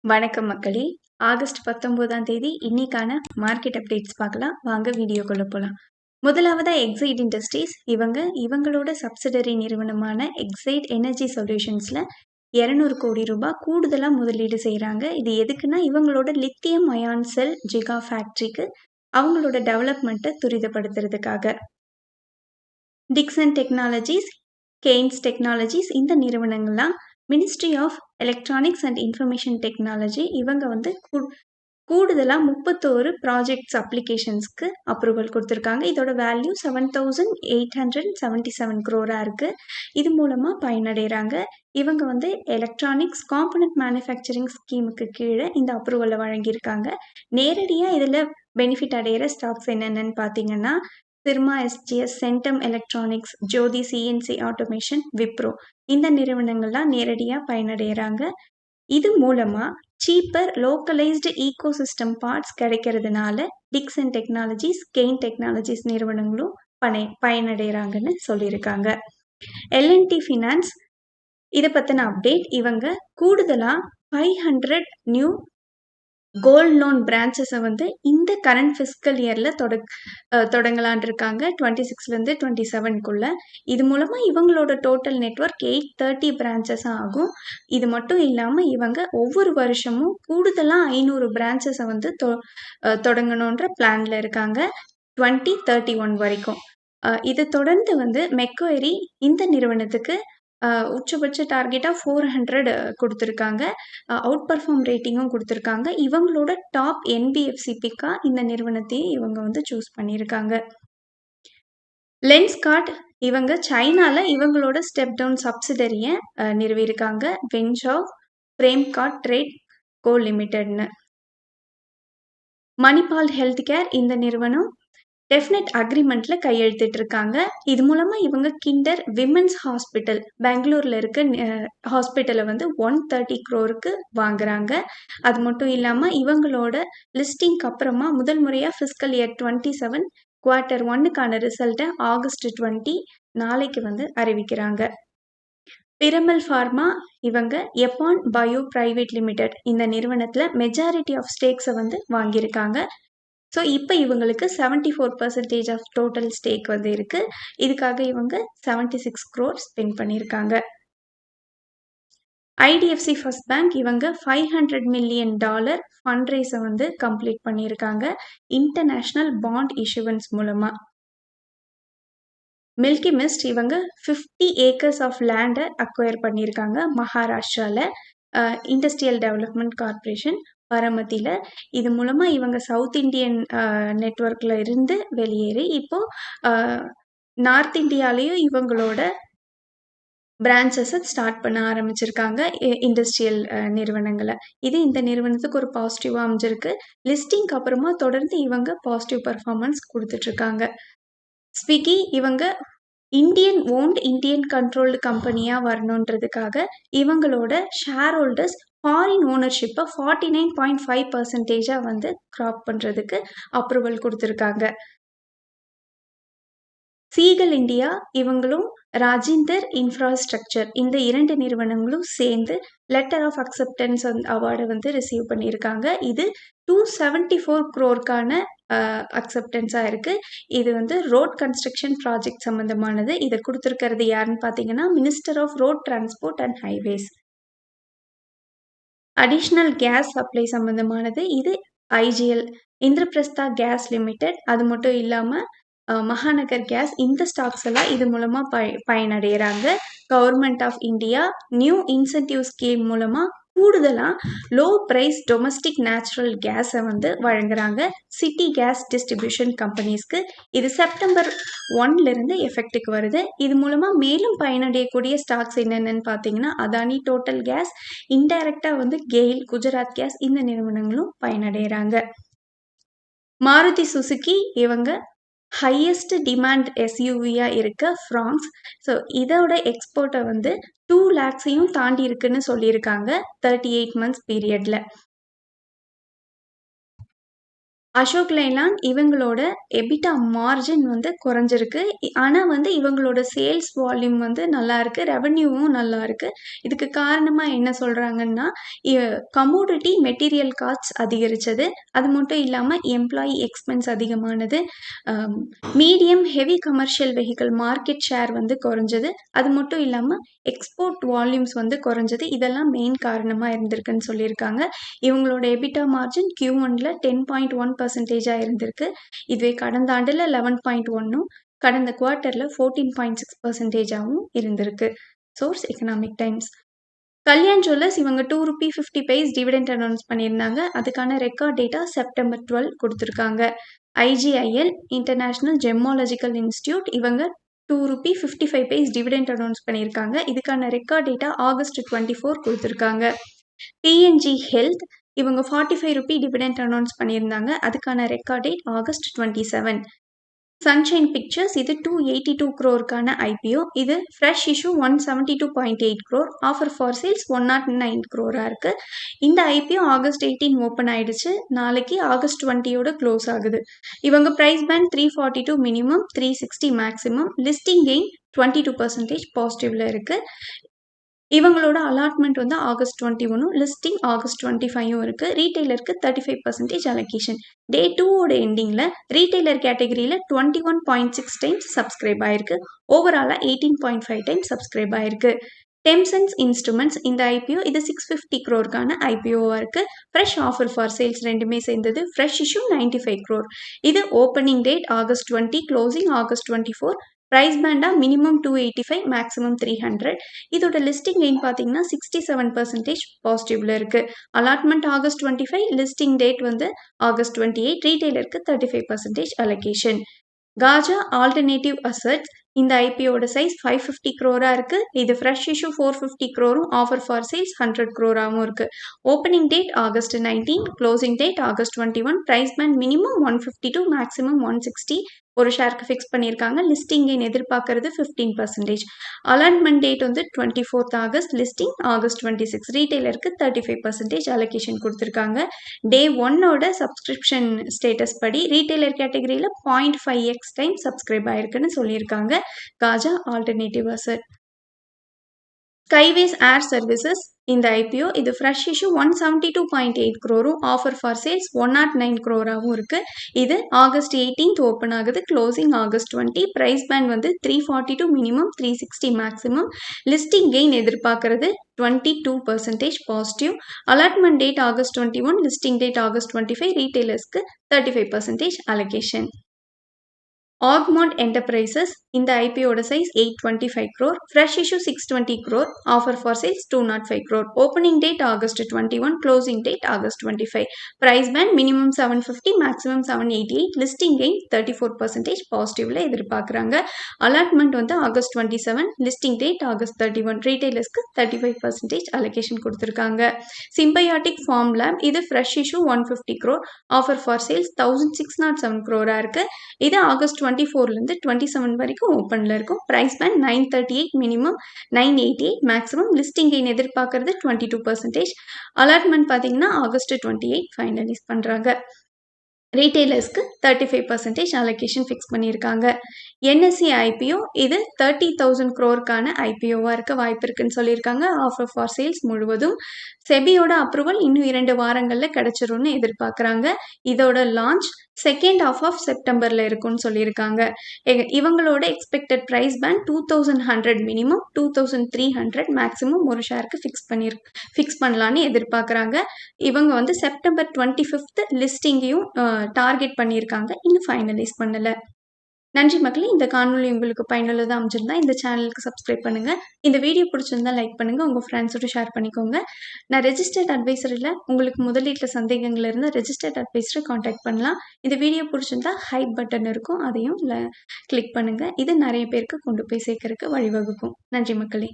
வணக்கம் மக்களே. ஆகஸ்ட் 19ஆம் தேதி இன்னைக்கான மார்க்கெட் அப்டேட்ஸ் பார்க்கலாம். வாங்க வீடியோக்குள்ள போலாம். முதலாவதா எக்ஸைட் இண்டஸ்ட்ரீஸ் இவங்களோட சப்சிடரி நிறுவனமான எக்ஸைட் எனர்ஜி சொல்யூஷன்ஸ்ல 200 கோடி ரூபாய் கூடுதலா முதலீடு செய்றாங்க. இது எதுக்குன்னா இவங்களோட லித்தியம் அயான் செல் ஜிகா ஃபேக்டரிக்கு அவங்களோட டெவலப்மெண்ட்டை துரிதப்படுத்துறதுக்காக. டிக்சன் டெக்னாலஜிஸ், கெய்ன்ஸ் டெக்னாலஜிஸ் இந்த நிறுவனங்கள்லாம் ministry of electronics and information technology இவங்க கூடுதலா 31 ப்ராஜெக்ட்ஸ் அப்ளிகேஷன்ஸ்க்கு அப்ரூவல் கொடுத்துருக்காங்க. இதோட வேல்யூ 7,877 crore இருக்கு. இது மூலமா பயனடைறாங்க. இவங்க எலக்ட்ரானிக்ஸ் காம்பனன்ட் மேனுஃபேக்சரிங் ஸ்கீமுக்கு கீழே இந்த அப்ரூவலை வழங்கியிருக்காங்க. நேரடியா இதுல பெனிஃபிட் அடையிற ஸ்டாக்ஸ் என்னென்னு பார்த்தீங்கன்னா சிர்மா எஸ்ஜிஎஸ், சென்டம் எலக்ட்ரானிக்ஸ், ஜோதி சிஎன்சி ஆட்டோமேஷன், விப்ரோ இந்த நிறுவனங்கள்லாம் நேரடியா பயனடைறாங்க. இது மூலமா சீப்பர் லோக்கலைஸ்டு ஈகோசிஸ்டம் பார்ட்ஸ் கிடைக்கிறதுனால டிக்சன் டெக்னாலஜிஸ், கெயின் டெக்னாலஜிஸ் நிறுவனங்களும் பயனடைறாங்கன்னு சொல்லியிருக்காங்க. எல்என்டி ஃபினான்ஸ் இதை பத்தின அப்டேட். இவங்க கூடுதலா 500 நியூ கோல்ட் லோன் பிரான்ச்சஸை இந்த கரண்ட் ஃபிஸ்கல் இயர்ல தொடங்கலான் இருக்காங்க. 26லேருந்து 27க்குள்ள. இது மூலமா இவங்களோட டோட்டல் நெட்வொர்க் 830 பிரான்ச்சஸ் ஆகும். இது மட்டும் இல்லாம இவங்க ஒவ்வொரு வருஷமும் கூடுதலா 500 பிரான்ச்சஸை தொடங்கணுன்ற பிளான்ல இருக்காங்க 2031 வரைக்கும். இதை தொடர்ந்து மெக்வெரி இந்த நிறுவனத்துக்கு உச்சபட்ச டார்கெட்டா 400 கொடுத்துருக்காங்க. அவுட் பர்ஃபார்ம் ரேட்டிங்கும் கொடுத்துருக்காங்க. இவங்களோட டாப் என்பிஎஃப்சி பிக்கா இந்த நிறுவனத்தையும் இவங்க சூஸ் பண்ணியிருக்காங்க. லென்ஸ்கார்ட் இவங்க சைனால இவங்களோட ஸ்டெப் டவுன் சப்சிடரியை நிறுவியிருக்காங்க. வென்சாவ் பிரேம்கார்ட் ட்ரேட் கோ லிமிடெட்னு. மணிபால் ஹெல்த் கேர் இந்த நிறுவனம் டெஃபினட் அக்ரிமெண்ட்ல கையெழுத்திட்டு இருக்காங்க. இது மூலமா இவங்க கிண்டர் விமென்ஸ் ஹாஸ்பிட்டல் பெங்களூர்ல இருக்க ஹாஸ்பிட்டலை 130 crore வாங்குறாங்க. அது மட்டும் இல்லாம இவங்களோட லிஸ்டிங்க்கு அப்புறமா முதல் முறையா ஃபிஸ்கல் இயர் 27 குவார்ட்டர் 1க்கான ரிசல்ட்டை ஆகஸ்ட் 20 நாளைக்கு அறிவிக்கிறாங்க. பிரமல் ஃபார்மா இவங்க எப்பான் பயோ பிரைவேட் லிமிடெட் இந்த நிறுவனத்துல மெஜாரிட்டி ஆஃப் ஸ்டேக்ஸை வாங்கியிருக்காங்க. ஸோ இப்போ இவங்களுக்கு 74% ஆஃப் டோட்டல் ஸ்டேக் இருக்கு. இதுக்காக இவங்க 76 crore ஸ்பெண்ட் பண்ணியிருக்காங்க. ஐடிஎஃப்சி ஃபர்ஸ்ட் பேங்க் இவங்க $500 million ஃபண்ட் ரைஸை கம்ப்ளீட் பண்ணியிருக்காங்க இன்டர்நேஷனல் பாண்ட் இஷ்யூவன்ஸ் மூலமா. மில்கி மிஸ்ட் இவங்க 50 acres ஆஃப் லேண்டை அக்வயர் பண்ணியிருக்காங்க மகாராஷ்டிரால இண்டஸ்ட்ரியல் டெவலப்மெண்ட் கார்பரேஷன் பரமத்தில. இது மூலமா இவங்க சவுத் இந்தியன் நெட்வொர்க்ல இருந்து வெளியேறி இப்போ நார்த் இந்தியாலையும் இவங்களோட பிரான்ச்சஸை ஸ்டார்ட் பண்ண ஆரம்பிச்சிருக்காங்க இண்டஸ்ட்ரியல் நிறுவனங்களை. இது இந்த நிறுவனத்துக்கு ஒரு பாசிட்டிவா அமைஞ்சிருக்கு. லிஸ்டிங்க்கு அப்புறமா தொடர்ந்து இவங்க பாசிட்டிவ் பர்ஃபார்மன்ஸ் கொடுத்துட்டு இருக்காங்க. ஸ்விக்கி இவங்க இந்தியன் ஓன்ட் இந்தியன் கண்ட்ரோல்டு கம்பெனியா வரணுன்றதுக்காக இவங்களோட ஷேர் ஹோல்டர்ஸ் ஃபாரின் ஓனர்ஷிப்பை 49.5% கிராப் பண்றதுக்கு அப்ரூவல் கொடுத்துருக்காங்க. சீகல் இந்தியா இவங்களும் ராஜிந்தர் இன்ஃப்ராஸ்ட்ரக்சர் இந்த 2 நிறுவனங்களும் சேர்ந்து லெட்டர் ஆஃப் அக்செப்டன்ஸ் அவார்டை ரிசீவ் பண்ணியிருக்காங்க. இது 274 crore அக்செப்டன்ஸா இருக்கு. இது ரோட் கன்ஸ்ட்ரக்ஷன் ப்ராஜெக்ட் சம்பந்தமானது. இதை கொடுத்துருக்கிறது யாருன்னு பார்த்தீங்கன்னா minister of road transport and highways. Additional gas supply சம்பந்தமானது. இது ஐஜிஎல் இந்திரபிரஸ்தா கேஸ் லிமிடெட். அது மட்டும் இல்லாம மகாநகர் கேஸ் இந்த ஸ்டாக்ஸ் எல்லாம் இது மூலமா பயனடைகிறாங்க. Government of India new incentive scheme மூலமா கூடுதலா லோ பிரைஸ் டொமஸ்டிக் நேச்சுரல் கேஸை வழங்குறாங்க சிட்டி கேஸ் டிஸ்ட்ரிபியூஷன் கம்பெனிஸ்க்கு. இது செப்டம்பர் 1லிருந்து எஃபெக்டுக்கு வருது. இது மூலமா மேலும் பயனடையக்கூடிய ஸ்டாக்ஸ் என்னென்னு பார்த்தீங்கன்னா அதானி டோட்டல் கேஸ், இன்டைரக்டா கெயில், குஜராத் கேஸ் இந்த நிறுவனங்களும் பயனடைகிறாங்க. மாருதி சுசுகி இவங்க ஹையஸ்ட் டிமாண்ட் எஸ்யூவியா இருக்க ஃப்ராங்ஸ். ஸோ இதோட எக்ஸ்போர்ட்டை 2 lakhs தாண்டி இருக்குன்னு சொல்லியிருக்காங்க 38 months பீரியட்ல. அசோக் லைலாண்ட் இவங்களோட எபிட்டா மார்ஜின் வந்து குறைஞ்சிருக்கு. ஆனா வந்து இவங்களோட சேல்ஸ் வால்யூம் வந்து நல்லா இருக்கு. ரெவென்யூவும் நல்லா இருக்கு. இதுக்கு காரணமா என்ன சொல்றாங்கன்னா, கமோடிட்டி மெட்டீரியல் காஸ்ட்ஸ் அதிகரிச்சது. அது மட்டும் இல்லாம எம்ப்ளாயி எக்ஸ்பென்ஸ் அதிகமானது. Medium heavy commercial vehicle market share வந்து குறைஞ்சது. அது மட்டும் இல்லாம எக்ஸ்போர்ட் வால்யூம்ஸ் வந்து குறைஞ்சது. இதெல்லாம் மெயின் காரணமா இருந்திருக்குன்னு சொல்லியிருக்காங்க. இவங்களோட எபிட்டா மார்ஜின் Q1ல 10.1% இருந்திருக்கு. இதுவே கடந்த ஆண்டுல 11.1ம் கடந்த குவார்ட்டர்ல 14.6%ஆகவும் இருந்திருக்கு. Source economic times. Kalyan jewellers இவங்க ₹2.50 டிவிடெண்ட் அனௌன்ஸ் பண்ணியிருந்தாங்க. அதுக்கான ரெக்கார்ட் டேட்டா செப்டம்பர் 12 கொடுத்துருக்காங்க. IGIL இன்டர்நேஷனல் ஜெம்மாலஜிக்கல் இன்ஸ்டிடியூட் இவங்க ₹2.55 டிவிடெண்ட் அனௌன்ஸ் பண்ணியிருக்காங்க. இதுக்கான ரெக்கார்ட் டேட்டா ஆகஸ்ட் 24 கொடுத்துருக்காங்க. PNG ஹெல்த் இவங்க ₹45 டிவிடெண்ட் அனௌன்ஸ் பண்ணியிருந்தாங்க. அதுக்கான record date August 27. Sunshine pictures இது 282 crore IPO. இது fresh issue 172.8 crore. Offer for sales 109 crore இருக்கு. இந்த IPO ஆகஸ்ட் 18 ஓப்பன் ஆயிடுச்சு. நாளைக்கு ஆகஸ்ட் 20யோட க்ளோஸ் ஆகுது. இவங்க price band 342 minimum, 360 maximum. Listing gain 22% பாசிட்டிவ்ல இருக்கு. இவங்களோட அலாட்மெண்ட் வந்து ஆகஸ்ட் 21, லிஸ்டிங் ஆகஸ்ட் 25 இருக்கு. ரீட்டைலருக்கு 35% அலோகேஷன். டே 2ஓட எண்டிங்ல ரீட்டைலர் கேட்டகரியில 21.6 டைம்ஸ் சப்ஸ்கிரைப் ஆயிருக்கு. ஓவராலா 18.5 டைம்ஸ் சப்ஸ்கிரைப் ஆயிருக்கு. டெம்சன்ஸ் இன்ஸ்ட்ருமெண்ட்ஸ் இந்த IPO இது 650 crore IPOவா இருக்கு. ஃப்ரெஷ் ஆஃபர் ஃபார் சேல்ஸ் ரெண்டுமே சேர்ந்தது. Fresh issue 95 crore. இது opening date August 20, closing August 24. Price பேண்டா மினிமம் 285, மேக்ஸிமம் 300. இதோட லிஸ்டிங் கெயின் பார்த்தீங்கன்னா 67% பாசிட்டிவ்ல இருக்கு. அலாட்மெண்ட் ஆகஸ்ட் 25, லிஸ்டிங் டேட் வந்து ஆகஸ்ட் 28. ரீட்டைலருக்கு 35% அலோகேஷன். காஜா ஆல்டர்னேட்டிவ் அசெட்ஸ் இந்த IPOட சைஸ் 550 crore இருக்கு. இது fresh issue 450 crore, offer for sales 100 crore இருக்கு. Opening date August 19, closing date August 21. Price band minimum 152, maximum 160 ஒரு ஷேருக்கு ஃபிக்ஸ் பண்ணியிருக்காங்க. லிஸ்டிங் கெயின் எதிர்பார்க்கறது 15%. அலாட்மெண்ட் டேட் வந்து 24th ஆகஸ்ட், லிஸ்டிங் ஆகஸ்ட் 26. ரீட்டைலருக்கு 35% அலோகேஷன் கொடுத்துருக்காங்க. டே 1ஓட சப்ஸ்கிரிப்ஷன் ஸ்டேட்டஸ் படி ரீட்டைலர் கேட்டகரியில் 0.5x டைம் சப்ஸ்கிரைப் ஆயிருக்குன்னு சொல்லியிருக்காங்க. Gaja alternative asset. Skyways air services இந்த IPO இது fresh issue 172.8 crore, offer for sales 109 crore இருக்கு. இது ஆகஸ்ட் 18 ஓப்பன் ஆகுது. Closing August 20. பிரைஸ் பேண்ட் வந்து 342 மினிமம், 360 மேக்ஸிமம். லிஸ்டிங் கெயின் எதிர்பார்க்கறது 22% positive. Allotment date August 21, listing date August 25. ரீட்டைலர்ஸ்க்கு 35% அலோகேஷன். ஆக்மாண்ட் என்டர்பிரைசஸ் இந்த IPOட size 825 crore, fresh issue 620 crore, offer for sales 205 crore. Opening date August 21, closing date August 25. Price band minimum 750, maximum 788. Listing gain 34% பாசிட்டிவ்ல எதிர்பார்க்குறாங்க. Allotment வந்து August 27, listing date August 31. ரீட்டைலர்ஸ்க்கு 35% allocation கொடுத்துருக்காங்க. Symbiotec pharm lab இது fresh issue 150 crore, offer for sales 1607 crore இருக்கு. இது August 24லேருந்து 27 வரைக்கும் ஓப்பனில் இருக்கும். Price band 938 minimum, 988 maximum. Listing gain எதிர்பார்க்கறது 22%. அலாட்மெண்ட் பார்த்தீங்கன்னா ஆகஸ்ட் 28 ஃபைனலைஸ் பண்ணுறாங்க. ரீட்டைலர்ஸ்க்கு 35% அலோகேஷன் ஃபிக்ஸ் பண்ணியிருக்காங்க. NSE IPO இது 30,000 crore IPOவா இருக்க வாய்ப்பு இருக்குன்னு சொல்லியிருக்காங்க. ஆஃபர் ஃபார் சேல்ஸ் முழுவதும் செபியோட அப்ரூவல் இன்னும் 2 வாரங்களில் கிடைச்சிரும்னு எதிர்பார்க்குறாங்க. இதோட லான்ச் செகண்ட் ஹாஃப் ஆஃப் செப்டம்பரில் இருக்கும்னு சொல்லியிருக்காங்க. இவங்களோட expected price band 2100 minimum, 2300 maximum ஒரு ஷேருக்கு ஃபிக்ஸ் பண்ணலான்னு எதிர்பார்க்குறாங்க. இவங்க வந்து செப்டம்பர் 25 லிஸ்டிங்கையும் டார்கெட் பண்ணியிருக்காங்க. இன்னும் ஃபைனலைஸ் பண்ணலை. நன்றி மக்களே. இந்த காணொலி உங்களுக்கு பயனுள்ளதாக அமைஞ்சிருந்தா இந்த சேனலுக்கு சப்ஸ்கிரைப் பண்ணுங்கள். இந்த வீடியோ பிடிச்சிருந்தா லைக் பண்ணுங்கள். உங்கள் ஃப்ரெண்ட்ஸோட ஷேர் பண்ணிக்கோங்க. நான் ரெஜிஸ்டர்ட் அட்வைசர் இல்லை. உங்களுக்கு முதலீட்டில் சந்தேகங்கள் இருந்தால் ரெஜிஸ்டர்ட் அட்வைசரை காண்டாக்ட் பண்ணலாம். இந்த வீடியோ பிடிச்சிருந்தா ஹைப் பட்டன் இருக்கும், அதையும் கிளிக் பண்ணுங்கள். இது நிறைய பேருக்கு கொண்டு போய் சேர்க்கறதுக்கு வழிவகுக்கும். நன்றி மக்களே.